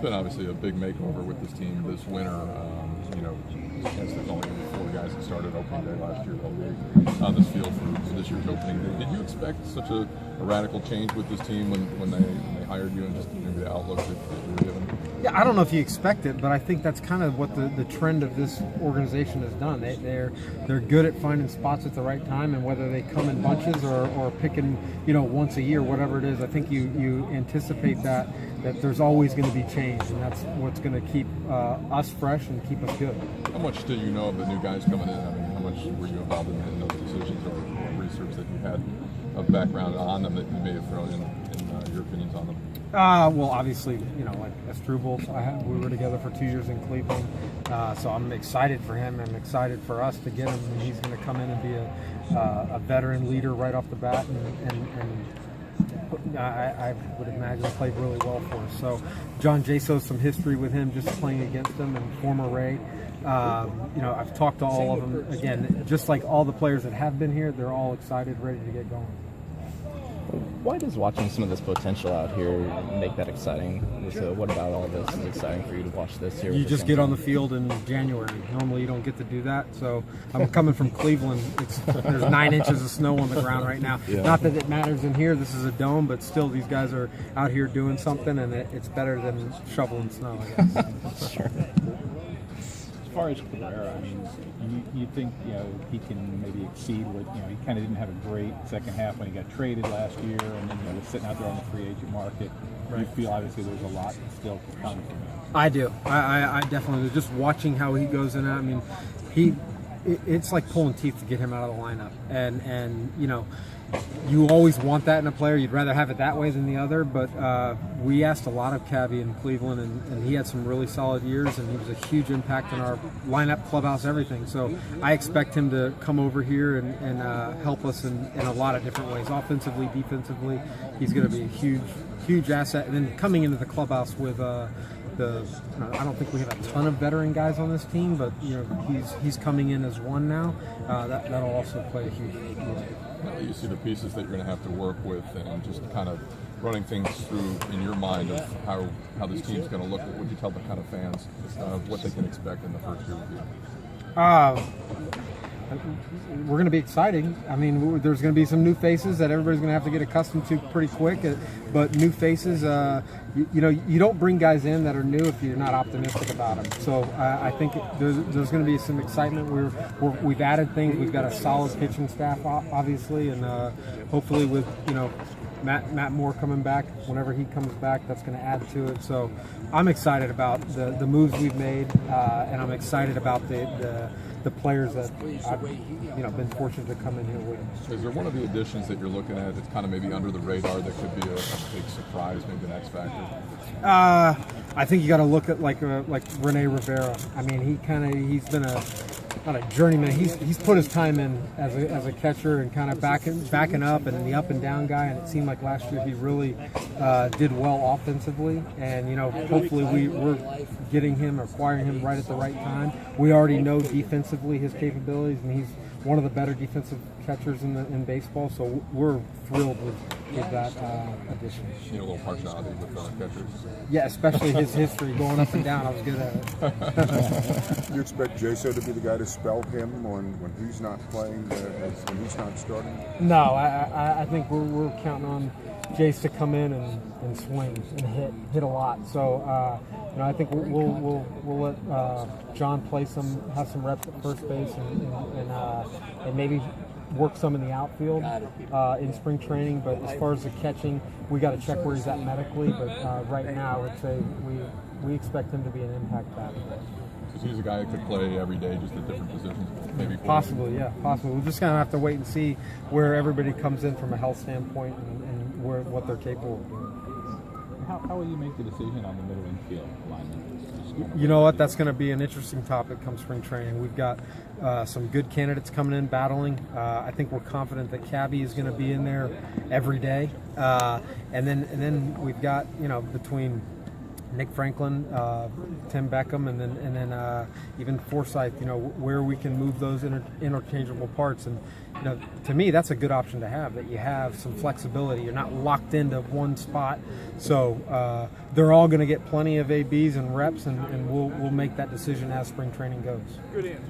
been obviously a big makeover with this team this winter. There's only going to be 4 guys that started opening day last year on this field for this year's opening day. Did you expect such a radical change with this team when they hired you, and just maybe the outlook that you were given? Yeah, I don't know if you expect it, but I think that's kind of what the trend of this organization has done. They're good at finding spots at the right time, and whether they come in bunches or picking once a year, whatever it is, I think you anticipate that there's always going to be change, and that's what's going to keep us fresh and keep us good. How much do you know of the new guys coming in? I mean, how much were you involved in those decisions or research that you had of background on them that you may have thrown in your opinions on them? Well, obviously, like Struble, we were together for 2 years in Cleveland, so I'm excited for him. I'm excited for us to get him. And he's going to come in and be a veteran leader right off the bat, and I would imagine played really well for us. So John Jaso's some history with him, just playing against him, and former Ray. I've talked to all of them. Again, just like all the players that have been here, they're all excited, ready to get going. Why does watching some of this potential out here make that exciting? So what about all this is exciting for you to watch this year? You just get on the field in January. Normally you don't get to do that. So I'm coming from Cleveland. There's 9 inches of snow on the ground right now. Yeah. Not that it matters in here. This is a dome, but still these guys are out here doing something, and it's better than shoveling snow, I guess. Sure. As far as Cabrera, I mean, you think he can maybe exceed what he kind of didn't have a great second half when he got traded last year, and then was sitting out there on the free agent market. Right. You feel obviously there's a lot still to come from him. I do. I definitely. Just watching how he goes in. I mean, it's like pulling teeth to get him out of the lineup, and you always want that in a player. You'd rather have it that way than the other, but we asked a lot of Cabby in Cleveland, and he had some really solid years, and he was a huge impact in our lineup, clubhouse, everything. So I expect him to come over here and help us in a lot of different ways, offensively, defensively. He's going to be a huge asset. And then coming into the clubhouse with I don't think we have a ton of veteran guys on this team, but he's coming in as one now. That'll also play a huge role. You see the pieces that you're going to have to work with, and just kind of running things through in your mind of how this team's going to look. What would you tell the kind of fans what they can expect in the first year with you? We're going to be exciting. I mean, there's going to be some new faces that everybody's going to have to get accustomed to pretty quick. But new faces, you don't bring guys in that are new if you're not optimistic about them. So I think there's going to be some excitement. We've added things. We've got a solid pitching staff, obviously, and hopefully with Matt Moore coming back, whenever he comes back, that's going to add to it. So I'm excited about the moves we've made, and I'm excited about the players that I've been fortunate to come in here with. Is there one of the additions that you're looking at that's kind of maybe under the radar that could be a big surprise, maybe an X factor? I think you got to look at like Rene Rivera. I mean, he's been not a journeyman. He's put his time in as a catcher and kind of backing up and the up and down guy. And it seemed like last year he really did well offensively. And hopefully we're acquiring him right at the right time. We already know defensively his capabilities, and he's one of the better defensive catchers in baseball. So we're thrilled with that addition. A little partiality with catchers. Yeah, especially his history going up and down. I was good at it. You expect Jaso to be the guy to spell him when he's not playing, when he's not starting? No, I think we're counting on Jace to come in and swing and hit a lot. So I think we'll let John have some reps at first base and maybe work some in the outfield in spring training. But as far as the catching, we got to check where he's at medically. But right now, I would say we expect him to be an impact batter. So he's a guy that could play every day, just at different positions, maybe. Possibly, yeah, possibly. We're just gonna have to wait and see where everybody comes in from a health standpoint and what they're capable of doing. How will you make the decision on the middle infield lineman? You know what? That's going to be an interesting topic come spring training. We've got some good candidates coming in battling. I think we're confident that Cabby is going to be in there every day, and then we've got between Nick Franklin, Tim Beckham, and then even Forsythe. You know, where we can move those interchangeable parts, and you know, to me, that's a good option to have. That you have some flexibility. You're not locked into one spot. So they're all going to get plenty of ABs and reps, and we'll make that decision as spring training goes. Good answer.